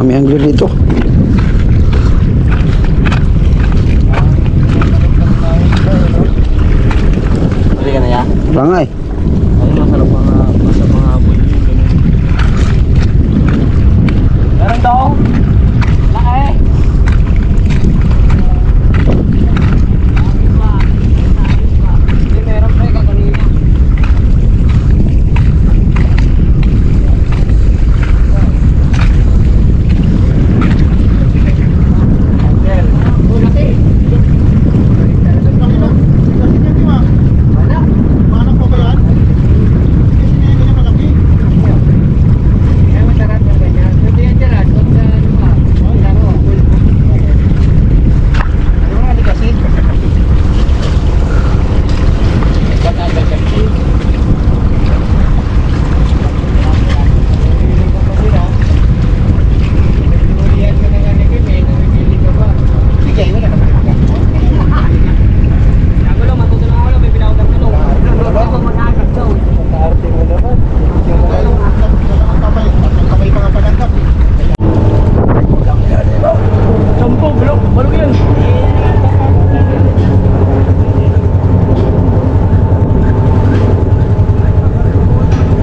Dami angler dito. Hindi ka na ya? Langay. Ay, masarap mga hapon yun. Meron daw? Laki! Hindi, meron pa kakanina.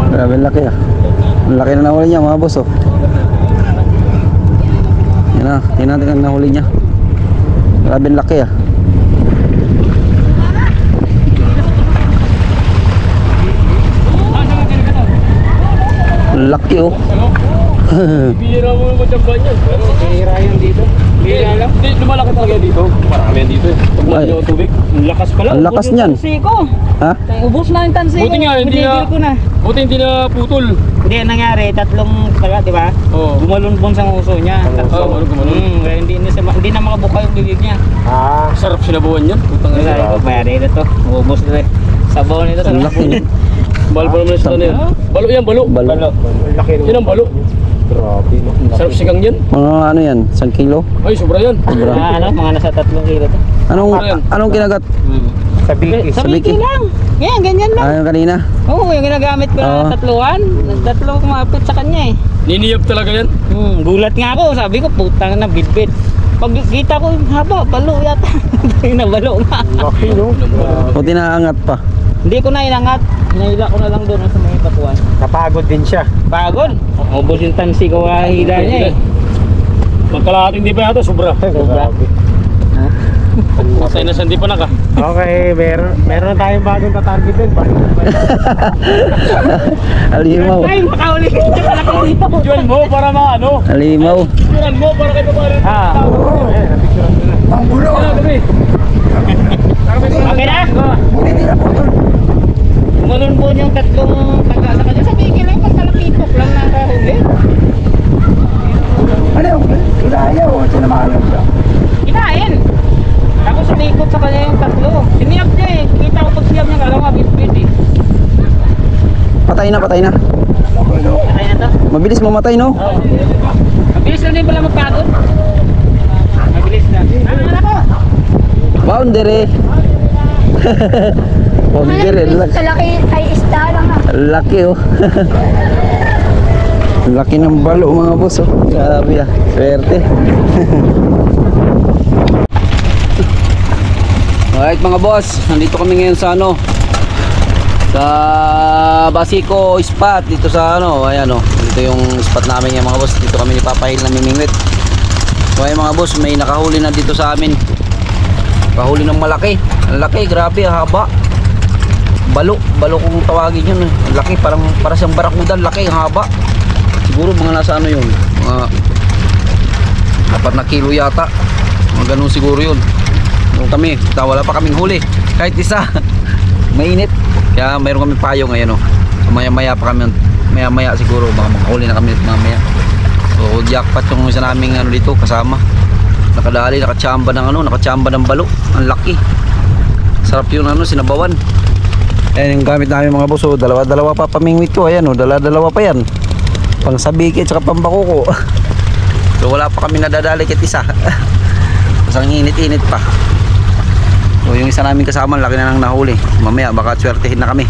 Grabe laki ah. Ang laki na nahuli niya mga boss oh. Yan na, tingnan natin ang nahuli niya. Grabe laki ah. Laki oh. Bihira mo naman dyan ba niyan? Bihira yan dito. Bihira lang. Hindi, lumalaki talaga dito. Marami yan dito eh. Pag mahal yung tubig, ang lakas pala. Ang lakas niyan. Siko. Ha? Ubus na yung tansi ko. Buti nga, hindi na, ko na. buti hindi na putol. Hindi, nangyari, tatlong taga, di ba? Oo. Gumalun-bun sa uso niya. Oo, gumalun. Kaya hindi na makabuka yung bibig niya. Ah, sarap sinabuhan yan. Putang Kaya sabi ko, mayari na to. Ubus na rin. Sabaw nito. Ang laki niya. Balo pa naman sa tanil. Balo yan, balo. Balo. Yan ang balo. Grabe, no? Sarap sigang yan. Mga ano yan? 1 kilo? Ay, sobra yan. Mga nasa 3 kilo to. Anong kinagat? Sa biki. Sa Biki. biki lang. Yan, ganyan lang. Ano kanina? Oo, yung ginagamit ko Oo. na tatluan. Tatlo kumapit sa kanya eh. Niniyap talaga yan. Gulat nga ako, sabi ko putang na bitbit. Pag kita ko haba, balo yata. Nabalo nga. Laki, no? Buti naangat pa. Hindi ko na inangat. Hinahila ko na lang doon sa may patuan. Napagod din siya. Pagod. Ubos yung tansi ko hila niya eh. Magkalahating di pa yata, sobra. Grabe. Masay na sandi pa na ka. Okay, meron na tayong bagong tatarget din. Alimaw. Ay, makauli. Malaki dito. Juan mo para maano. Alimaw. Juan mo para kay paparin. Ah. Napicturean ko na. Okay na? Gumalun po yung tatlong taga sa kanya. Sabi ko lang, pagkalakipok lang nakahuli. Ano? Kaya o sinamahan siya. Kinain. Tapos sunikot sa kanya yung tatlo. Siniyap niya eh. Kita ko pag siyap niya, alam nga, bitbit eh. Patay na. Patay na to. Mabilis mamatay no? Oo. Mabilis na din pala magpagod. Mabilis na. Ano ko? Boundary. Boundary. Sa laki ay isda lang ah. Laki oh. Laki ng balo mga boss oh. Grabe ah. Swerte. Alright mga boss, nandito kami ngayon sa ano, sa Basico spot dito sa ano, ayan oh. Dito yung spot namin yung mga boss. Dito kami ni Papahil na mimingwit. So ayun mga boss, may nakahuli na dito sa amin. Kahuli ng malaki. Ang laki, grabe, haba. Balo kung tawagin yun. Ang laki, para siyang barakuda, laki, haba. Siguro mga nasa ano yun, mga 4 na kilo yata. Mga ganun siguro yun. Nung kami, wala pa kaming huli. Kahit isa. Mainit. Kaya mayroon kami payo ngayon oh. So, maya pa kami, maya siguro baka makahuli na kami mamaya. So jackpot yung isa naming ano dito kasama. Nakadali, nakachamba ng balo. Ang laki. Sarap yun ano, sinabawan. Ayan yung gamit namin mga boss oh. Dalawa pa pamingwit ko. Ayan oh, dalawa pa yan. Pang sabiki at saka pambakuko. So wala pa kami nadadali kahit isa. Kasi ang init pa. So yung isa namin kasama, laki na nang nahuli. Mamaya baka swertehin na kami.